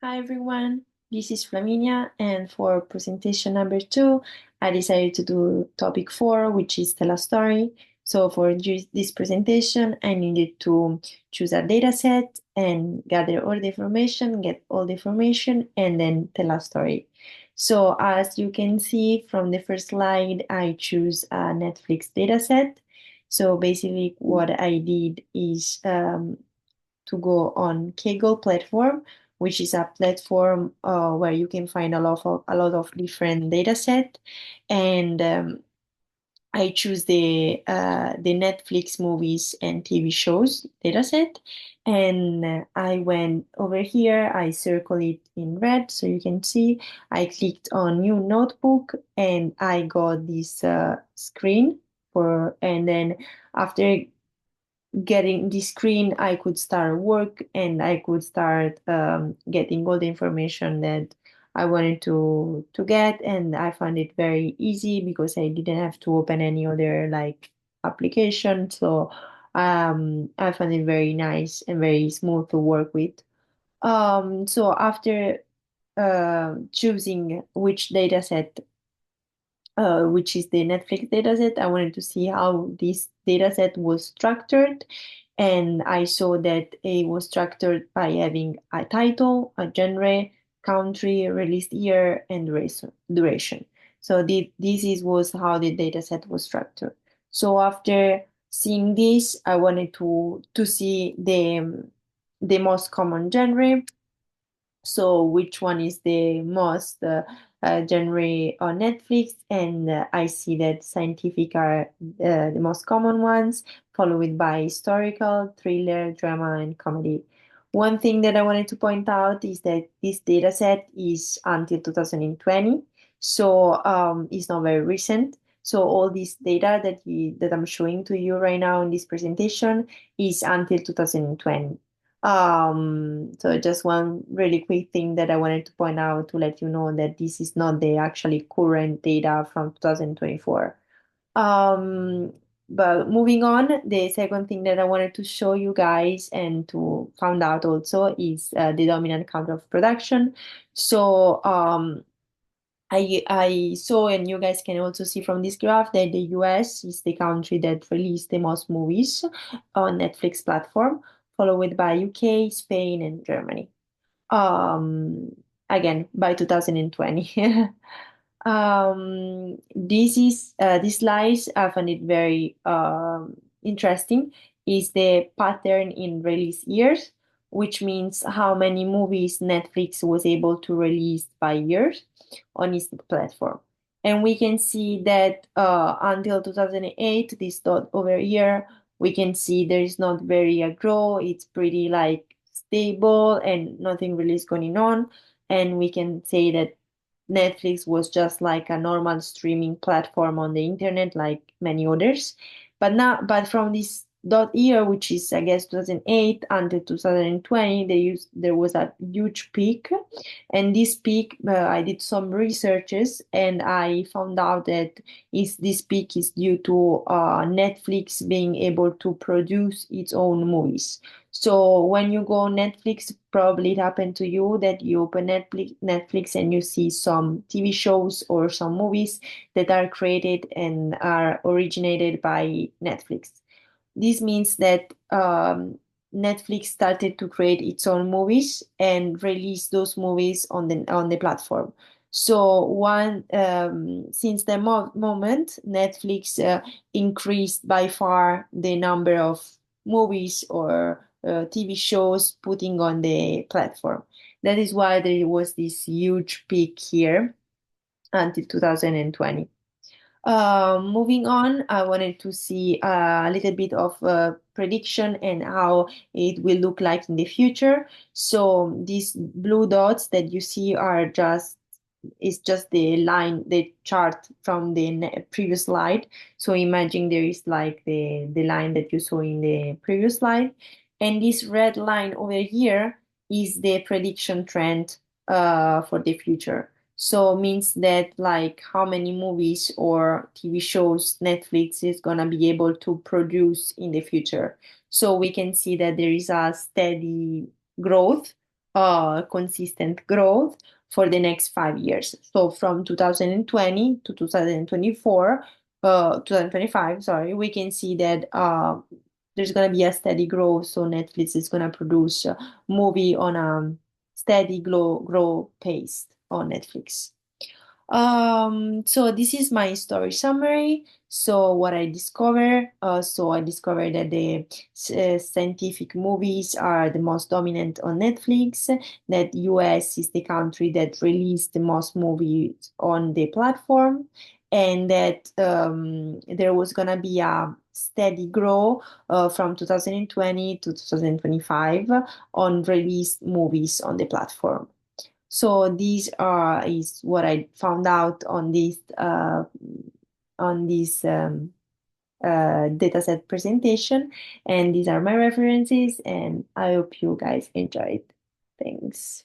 Hi everyone, this is Flaminia, and for presentation number 2, I decided to do topic 4, which is tell a story. So for this presentation, I needed to choose a data set and gather all the information, get all the information, and then tell a story. So as you can see from the first slide, I choose a Netflix data set. So basically what I did is to go on Kaggle platform, which is a platform where you can find a lot of different data set, and I choose the Netflix movies and TV shows dataset, and I went over here. I circle it in red so you can see. I clicked on new notebook, and I got this screen and then after getting the screen, I could start work and I could start getting all the information that I wanted to get. And I found it very easy because I didn't have to open any other like application. So I found it very nice and very smooth to work with. So after choosing which data set which is the Netflix dataset. I wanted to see how this dataset was structured, and I saw that it was structured by having a title, a genre, country, release year, and duration. So was how the dataset was structured. So after seeing this, I wanted to see the most common genre, so which one is the most genre on Netflix? And I see that scientific are the most common ones, followed by historical, thriller, drama, and comedy. One thing that I wanted to point out is that this data set is until 2020, so it's not very recent. So all this data that I'm showing to you right now in this presentation is until 2020. So just one really quick thing that I wanted to point out to let you know that this is not the actually current data from 2024. Um, but moving on, the second thing that I wanted to show you guys and to find out also is the dominant country of production. So I saw, and you guys can also see from this graph that the US is the country that released the most movies on Netflix platform, followed by UK, Spain, and Germany. Um, Again by 2020. This slides I found it very interesting. Is the pattern in release years, which means how many movies Netflix was able to release by years on its platform. And we can see that until 2008, this dot over here, we can see there is not very a grow. It's pretty like stable and nothing really is going on. And we can say that Netflix was just like a normal streaming platform on the internet, like many others. But from this dot year, which is I guess 2008 until 2020, there was a huge peak, and this peak, I did some researches and I found out that this peak is due to Netflix being able to produce its own movies. So when you go on Netflix, probably it happened to you that you open Netflix and you see some TV shows or some movies that are created and are originated by Netflix. This means that Netflix started to create its own movies and release those movies on the platform. So one since the moment, Netflix increased by far the number of movies or TV shows putting on the platform. That is why there was this huge peak here until 2020. Moving on, I wanted to see a little bit of prediction and how it will look like in the future. So these blue dots that you see are just the line, the chart from the previous slide. So imagine there is like the line that you saw in the previous slide, and this red line over here is the prediction trend for the future. So means that like how many movies or TV shows Netflix is gonna be able to produce in the future. So we can see that there is a steady growth consistent growth for the next 5 years. So from 2020 to 2024, 2025, sorry, we can see that there's going to be a steady growth. So Netflix is going to produce a movie on a steady grow pace on Netflix. So this is my story summary. So what I discovered, so I discovered that the scientific movies are the most dominant on Netflix, that US is the country that released the most movies on the platform, and that there was gonna be a steady growth from 2020 to 2025 on released movies on the platform. So these are is what I found out on this dataset presentation, and these are my references, and I hope you guys enjoyed. Thanks.